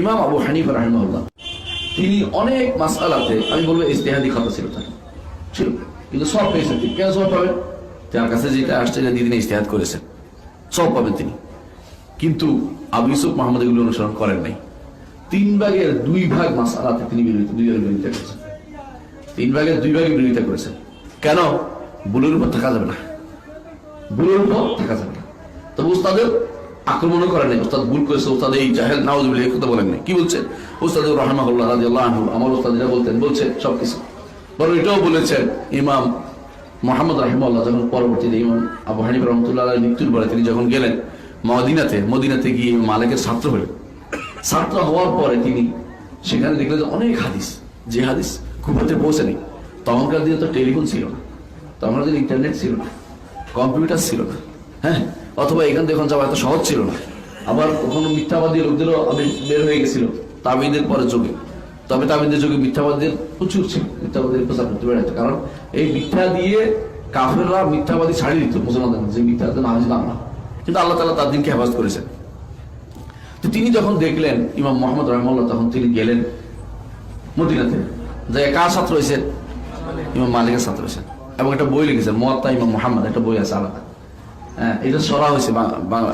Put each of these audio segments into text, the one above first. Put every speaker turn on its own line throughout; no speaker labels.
ইমাম আবু হানিফা রাহিমাহুল্লাহ তিনি অনেক মাসআলাতে আমি বলবো ইজতিহাদি খাতা ছিল তার ছিল, কিন্তু সব পেয়েছেন। তিনি কেন সব পাবেন? তার কাছে যেটা আসছে যে তিনি ইজতিহাদ করেছেন, সব পাবেন তিনি। কিন্তু আবু ইউসুফ মাহমুদ এগুলো অনুসরণ করেন নাই। 3/2 মাসআলাতে তিনি বিরোধিতা করেছেন। 3/2 বিরোধিতা করেছেন। কেন? ভুলের উপর থাকা যাবে না, ভুলের উপর থাকা যাবে না। তবে উস্তাদের আক্রমণও করেন নাই। উস্তাদ ভুল করেছে, উস্তাদ এই জাহেল নাউজুবিল্লাহ এই কথা বলেন নাই। কি বলছেন? উস্তাদ রাহিমাহুল্লাহ রাদিয়াল্লাহু আনহু আমার উস্তাদ যেটা বলছে সবকিছু। বরং এটাও বলেছেন ইমাম মুহাম্মদ রাহিমাহুল্লাহ যখন পরবর্তীতে ইমাম আবু হানিফা রাহমাতুল্লাহ আলাইহির মৃত্যুর পরে তিনি যখন গেলেন মদিনাতে গিয়ে মালিকের ছাত্র হলেন। ছাত্র হওয়ার পরে তিনি সেখানে দেখলেন যে অনেক হাদিস, যে হাদিস কুফাতে পৌঁছেনি। তখনকার দিনে তো টেলিফোন ছিল না, তখনকার দিনে ইন্টারনেট ছিল না, কম্পিউটার ছিল না, হ্যাঁ, অথবা এখান থেকে যাওয়া এত সহজ ছিল না। আবার কখনো মিথ্যাবাদী লোকদেরও বের হয়ে গেছিল তাবিদের পরে যুগে। তবে তাবিদের যুগে মিথ্যাবাদীদের প্রচুর ছিল, মিথ্যাবাদীর প্রচার করতে বেড়াতো। কারণ এই মিথ্যা দিয়ে কাফেররা মিথ্যাবাদী ছাড়িয়ে দিত মুসলমানদের, যে মিথ্যা না না। কিন্তু আল্লাহ তাআলা তার দিনকে হেফাজত করেছেন। তো তিনি যখন দেখলেন ইমাম মুহাম্মদ রাহিমাহুল্লাহ, তখন তিনি গেলেন মদিনাতে, যে কার ছাত্র হয়েছেন? ইমাম মালিকের ছাত্র হয়েছেন। এবং একটা বই লিখেছেন মুওয়াত্তা ইমাম মুহাম্মদ, একটা বই আছে আলাদা। হ্যাঁ, এটা সরা হয়েছে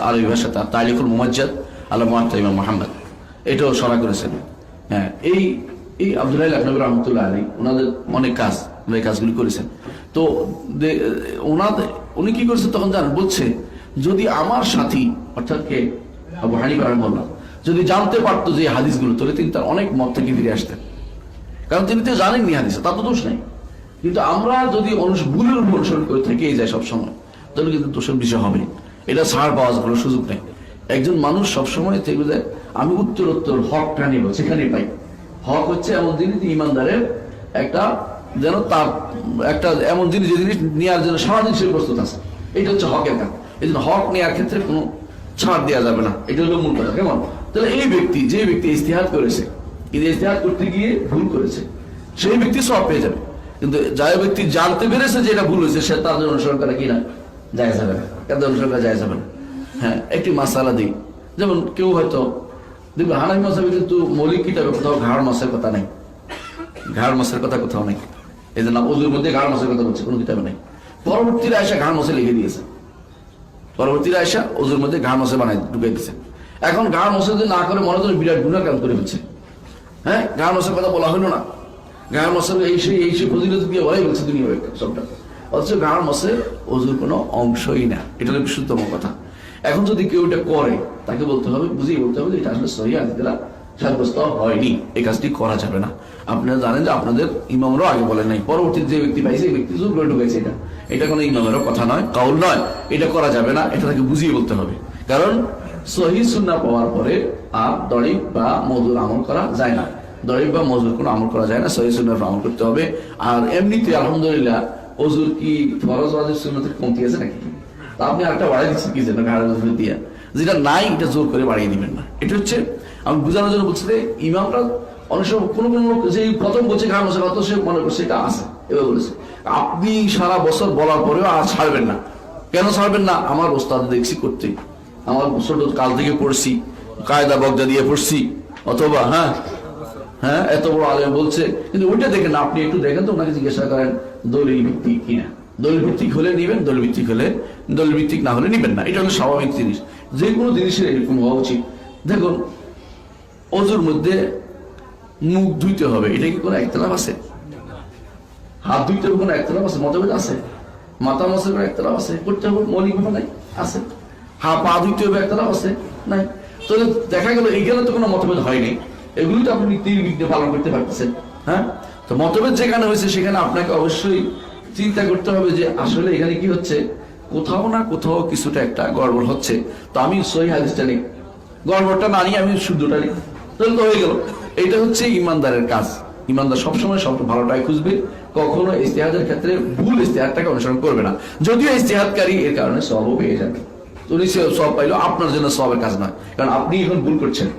আরবি ভাষাতে, তারিখুল মুমাজ্জাদ আলা মুওয়াত্তা ইমাম মুহাম্মদ, এটাও সরা করেছেন। হ্যাঁ, এই আব্দুল্লাহ ইবনে রাহমাতুল্লাহ আলাইহি ওনাদের অনেক কাজ, এই কাজগুলি করেছেন। তো উনি কি করেছেন তখন জানেন? বলছে যদি আমার সাথী অর্থাৎ কে আবু হানিফা রাহিমাহুল্লাহ যদি জানতে পারতো যে হাদিসগুলো, তাহলে তিনি তার অনেক মত থেকে ফিরে আসতেন। কারণ তিনি তো জানেননি হাদিস, তার তো দোষ নাই। কিন্তু আমরা যদি ভুলের উপর অনুসরণ করে থেকেই যাই সবসময়, তাহলে কিন্তু দোষের বিষয় হবে। এটা ছাড় পাওয়ার কোনো সুযোগ নেই। একজন মানুষ সবসময় থেকে যায় আমি উত্তরোত্তর হকটা নিব, সেখানে পাই। হক হচ্ছে এমন জিনিস ইমানদারের একটা যেন তার একটা এমন জিনিস, যে জিনিস নেওয়ার জন্য সারাদিন সে প্রস্তুত আছে। এটা হচ্ছে হকের কাজ। এই জন্য হক নেওয়ার ক্ষেত্রে কোনো ছাড় দেওয়া যাবে না, এটা হলো মূল কথা। কেমন? তাহলে এই ব্যক্তি, যে ব্যক্তি ইজতিহাদ করেছে, কিন্তু ইজতিহাদ করতে গিয়ে ভুল করেছে, সেই ব্যক্তি সব পেয়ে যাবে। কিন্তু যাই ব্যক্তি জানতে পেরেছে যে এটা ভুল হয়েছে, সে তার জন্য অনুসরণ করা কি না যায় যাবে না, তাদের অনুসরণ করা যায় যাবে না। হ্যাঁ, একটি মাসালা দিই, যেমন কেউ হয়তো দেখবে হানাফি মাযহাবে কিন্তু মৌলিক কিতাবে কোথাও ঘাড় মাছের কথা নেই, ঘাড় মাছের কথা কোথাও নেই। এই জন্য ওযুর মধ্যে ঘাড় মাছের কথা বলছে, কোনো কিতাবে নেই। পরবর্তীতে আয়েশা ঘাড় মাছে লিখে দিয়েছে, পরবর্তীতে আয়েশা ওযুর মধ্যে ঘাড় মাছে বানাই ঢুকিয়ে দিয়েছে। এখন ঘাড় মাছে যদি না করে মনে করে বিরাট গুনাহ কাজ করে ফেলছে। হ্যাঁ, ঘাড় মাছের কথা বলা হলো না, ঘাড় মাছের এই সেই ফজিলত দিয়ে বলাই বলছে দুনিয়া সবটা। অথচ ঘাড় মাছের ওযুর কোনো অংশই না, এটা হলো বিশুদ্ধতম কথা। এখন যদি কেউ এটা করে, তাকে বলতে হবে, বুঝিয়ে বলতে হবে যে এটা আসলে সহিহ হাদিস দ্বারা সাব্যস্ত হয়নি, এই কাজটি করা যাবে না। আপনারা জানেন যে আপনাদের ইমামরাও আগে বলেন নাই, পরবর্তীতে যে ব্যক্তি পাইছে এই ব্যক্তি জোর করে ঢুকেছে, এটা কোনো ইমামেরও কথা নয়, কাউল নয়, এটা করা যাবে না, এটা তাকে বুঝিয়ে বলতে হবে। কারণ সহিহ সুন্নাহ পাওয়ার পরে আর দরিব বা মজুর আমল করা যায় না, দরিব বা মজুর কোনো আমল করা যায় না, সহিহ সুন্নাহর আমল করতে হবে। আর এমনিতে আলহামদুলিল্লাহ ওযুর কি ফরজ ওয়াজিব সুন্নতের কমতি আছে নাকি? তা আপনি আরেকটা বাড়িয়ে দিচ্ছেন কি যেন ঘাড়ের ওজুর দিয়ে, যেটা নাই এটা জোর করে বাড়িয়ে দিবেন না। এটা হচ্ছে আমি বোঝানোর জন্য বলছি যে ইমামরা অনেক সময় কোনো লোক যে প্রথম বলছে ঘাড় মশা কথা, সে মনে করছে এটা আছে, এবার বলেছে। আপনি সারা বছর বলার পরেও আর ছাড়বেন না। কেন ছাড়বেন না? আমার ওস্তাদ দেখছি করতে, আমার ছোট কাল থেকে পড়ছি, কায়দা বগদা দিয়ে পড়ছি, অথবা হ্যাঁ এত বড় আলেম বলছে, কিন্তু ওইটা দেখেন, আপনি একটু দেখেন তো, ওনাকে জিজ্ঞাসা করেন দলিল ভিত্তিক কিনা। দলিল ভিত্তিক হলে নিবেন, দলিল ভিত্তিক হলে, দলিল ভিত্তিক না হলে নিবেন না। এটা হলো স্বাভাবিক জিনিস, যে কোনো জিনিসের এরকম হওয়া উচিত। দেখুন ওযুর মধ্যে মুখ ধুইতে হবে, এটা কি কোনো একতলাফ আছে? হাত ধুইতে হবে কোনো একতলাফ আছে? মতভেদ আছে? মাথা মাসের কোনো একতলাফ আছে? করতে হবে মৌলিক ভাবে নাই আছে? পা ধুইতে হবে একতলাফ আছে? নাই। তাহলে দেখা গেল এইখানে তো কোনো মতভেদ হয়নি, এগুলি তো আপনি নির্বিঘ্নে পালন করতে পারতেছেন। হ্যাঁ, তো মতভেদ যেখানে হয়েছে সেখানে আপনাকে অবশ্যই চিন্তা করতে হবে যে আসলে এখানে কি হচ্ছে, কোথাও না কোথাও কিছুটা একটা গড়বড় হচ্ছে। তো আমি সহিহ হাদিসটা নিই, গড়বড়টা না নিয়ে আমি শুদ্ধটা নিই, তাহলে তো হয়ে গেল। এটা হচ্ছে ইমানদারের কাজ। ইমানদার সবসময় সব ভালোটাই খুঁজবে, কখনো ইজতিহাদের ক্ষেত্রে ভুল ইজতিহাদটাকে অনুসরণ করবে না। যদিও ইজতিহাদকারী এর কারণে সওয়াবও পেয়ে যাবে, উনি সওয়াব পাইলো, আপনার জন্য সওয়াবের কাজ নয়, কারণ আপনি এখন ভুল করছেন।